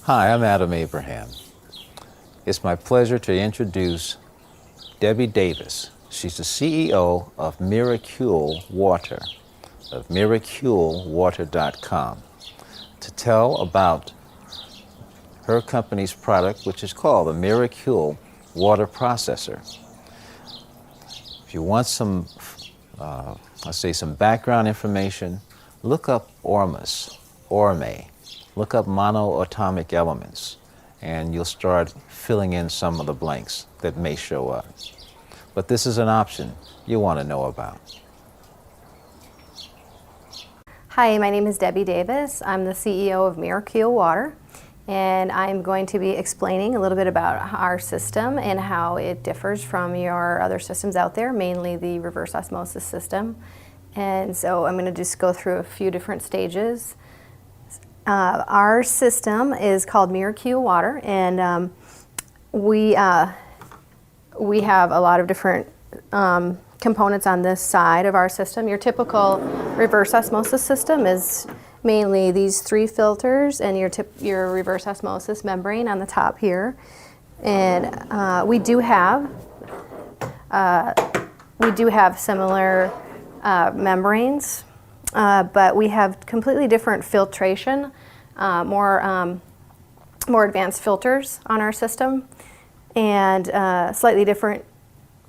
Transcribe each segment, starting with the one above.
Hi, I'm Adam Abraham. It's my pleasure to introduce Debbie Davis. She's the CEO of Miracule Water, of miraculewater.com, to tell about her company's product, which is called the Miracule Water Processor. If you want some, some background information, look up ORME. Look up monoatomic elements, and you'll start filling in some of the blanks that may show up. But this is an option you want to know about. Hi, my name is Debbie Davis. I'm the CEO of Miracule Water, and I'm going to be explaining a little bit about our system and how it differs from your other systems out there, mainly the reverse osmosis system. And so I'm going to just go through a few different stages. Our system is called Miracule Water, and we have a lot of different components on this side of our system. Your typical reverse osmosis system is mainly these 3 filters and your reverse osmosis membrane on the top here. And we do have similar membranes. But we have completely different filtration, more advanced filters on our system, and slightly different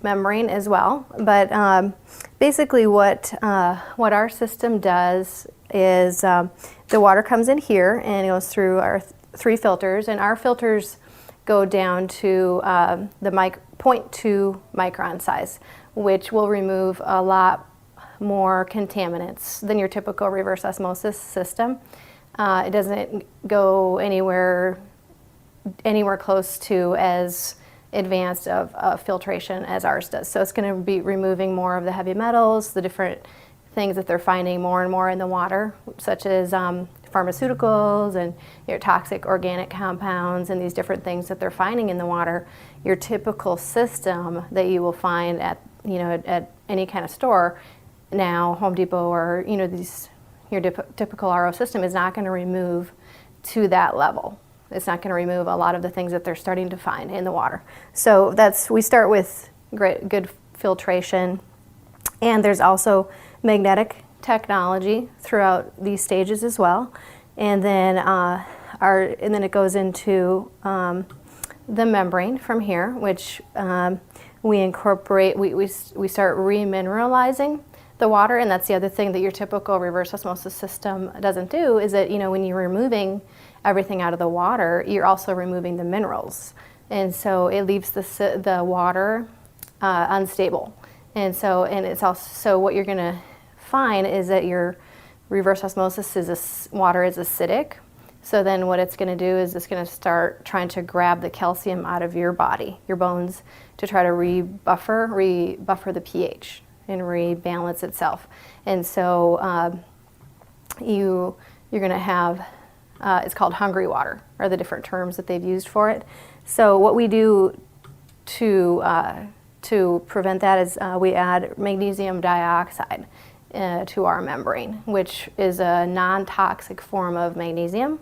membrane as well. But basically what our system does is the water comes in here and it goes through our 3 filters, and our filters go down to the 0.2 micron size, which will remove a lot more contaminants than your typical reverse osmosis system. It doesn't go anywhere close to as advanced of filtration as ours does. So it's going to be removing more of the heavy metals, the different things that they're finding more and more in the water, such as pharmaceuticals and your toxic organic compounds and these different things that they're finding in the water. Your typical system that you will find at any kind of store now, Home Depot, or your typical RO system is not going to remove to that level. It's not going to remove a lot of the things that they're starting to find in the water. So we start with good filtration, and there's also magnetic technology throughout these stages as well. And then it goes into the membrane from here, which we incorporate. We start remineralizing the water, and that's the other thing that your typical reverse osmosis system doesn't do, is that when you're removing everything out of the water, you're also removing the minerals, and so it leaves the water unstable. And it's also what you're going to find is that your reverse osmosis water is acidic. So then what it's going to do is it's going to start trying to grab the calcium out of your body, your bones, to try to rebuffer the pH and rebalance itself. And so you're going to have, it's called hungry water, are the different terms that they've used for it. So what we do to prevent that is we add magnesium dioxide to our membrane, which is a non-toxic form of magnesium,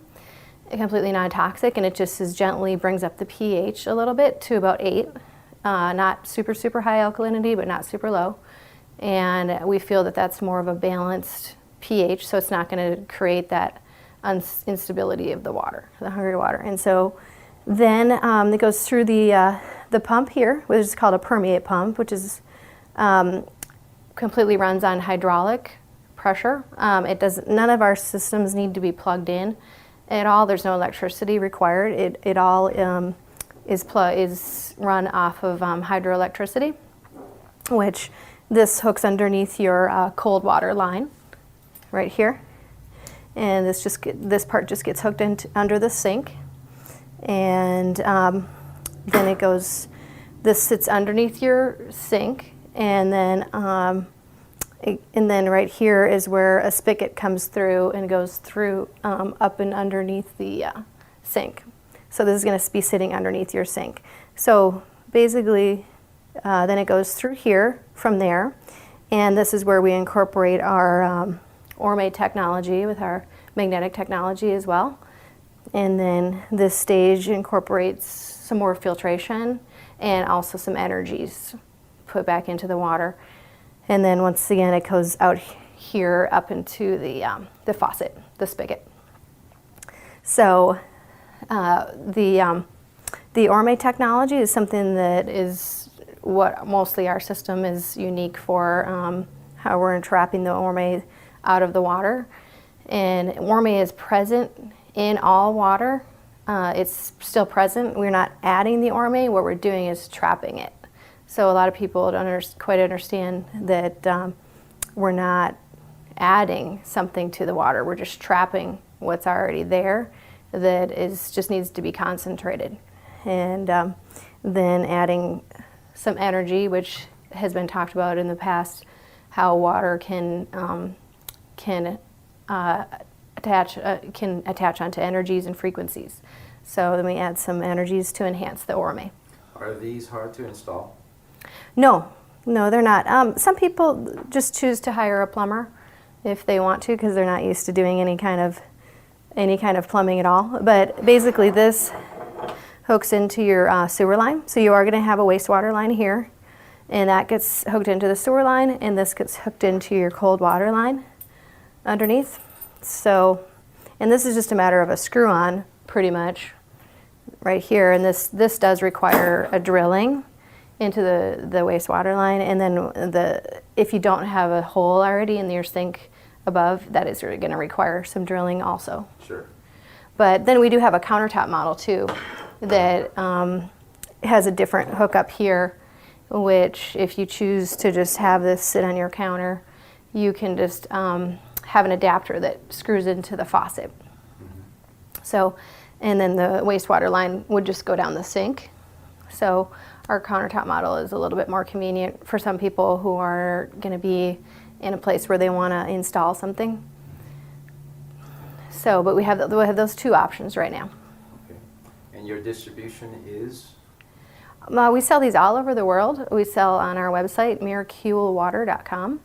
completely non-toxic, and it just gently brings up the pH a little bit to about 8. Not super high alkalinity, but not super low. And we feel that that's more of a balanced pH, so it's not going to create that instability of the water, the hungry water. And so then it goes through the pump here, which is called a permeate pump, which is completely runs on hydraulic pressure. None of our systems need to be plugged in at all. There's no electricity required. It all is run off of hydroelectricity, which this hooks underneath your cold water line right here, and this part just gets hooked under the sink, and then it goes. This sits underneath your sink, and then right here is where a spigot comes through and goes through up and underneath the sink. So this is going to be sitting underneath your sink. So basically, then it goes through here from there, and this is where we incorporate our ORME technology with our magnetic technology as well. And then this stage incorporates some more filtration and also some energies put back into the water. And then once again, it goes out here up into the faucet, the spigot. So the Orme technology is something that is what mostly our system is unique for, how we're entrapping the Orme out of the water. And Orme is present in all water. It's still present. We're not adding the Orme. What we're doing is trapping it. So a lot of people don't quite understand that we're not adding something to the water. We're just trapping what's already there that just needs to be concentrated. And then adding some energy, which has been talked about in the past, how water can attach onto energies and frequencies. So then we add some energies to enhance the Orme. Are these hard to install? No, they're not. Some people just choose to hire a plumber if they want to, because they're not used to doing any kind of plumbing at all. But basically, this hooks into your sewer line. So you are going to have a wastewater line here, and that gets hooked into the sewer line, and this gets hooked into your cold water line underneath. So, and this is just a matter of a screw-on, pretty much, right here. And this does require a drilling into the wastewater line, and then if you don't have a hole already in your sink above, that is going to require some drilling also. Sure. But then we do have a countertop model too that has a different hookup here, which if you choose to just have this sit on your counter, you can just have an adapter that screws into the faucet. So, and then the wastewater line would just go down the sink. So our countertop model is a little bit more convenient for some people who are going to be in a place where they want to install something. So, but we have those two options right now. Okay. And your distribution is? We sell these all over the world. We sell on our website, miraculewater.com.